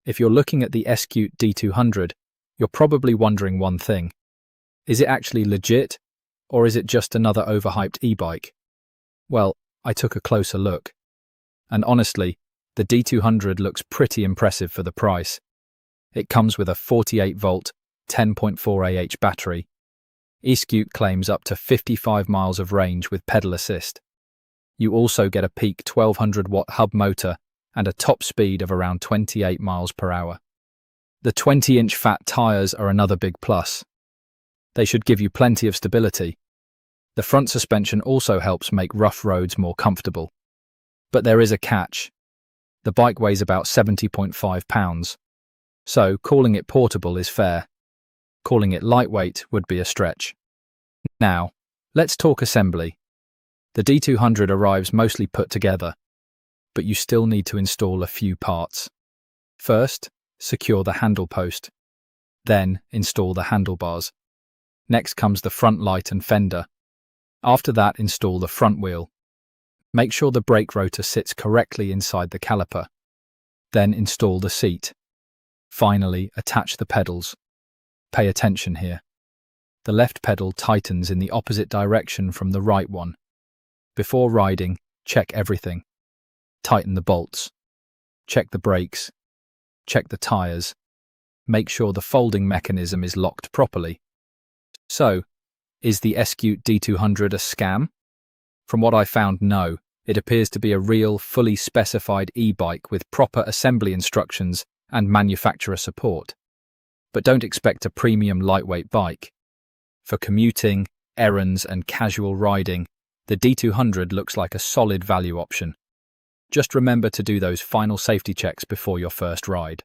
If you're looking at the Eskute D200, you're probably wondering one thing. Is it actually legit, or is it just another overhyped e-bike? Well, I took a closer look. And honestly, the D200 looks pretty impressive for the price. It comes with a 48-volt, 10.4 Ah battery. Eskute claims up to 55 miles of range with pedal assist. You also get a peak 1200-watt hub motor and a top speed of around 28 miles per hour. The 20-inch fat tyres are another big plus. They should give you plenty of stability. The front suspension also helps make rough roads more comfortable. But there is a catch. The bike weighs about 70.5 pounds. So calling it portable is fair. Calling it lightweight would be a stretch. Now, let's talk assembly. The D200 arrives mostly put together, but you still need to install a few parts. First, secure the handle post. Then, install the handlebars. Next comes the front light and fender. After that, install the front wheel. Make sure the brake rotor sits correctly inside the caliper. Then install the seat. Finally, attach the pedals. Pay attention here. The left pedal tightens in the opposite direction from the right one. Before riding, check everything. Tighten the bolts. Check the brakes. Check the tyres. Make sure the folding mechanism is locked properly. So, is the Eskute D200 a scam? From what I found, no. It appears to be a real, fully specified e-bike with proper assembly instructions and manufacturer support. But don't expect a premium lightweight bike. For commuting, errands and casual riding, the D200 looks like a solid value option. Just remember to do those final safety checks before your first ride.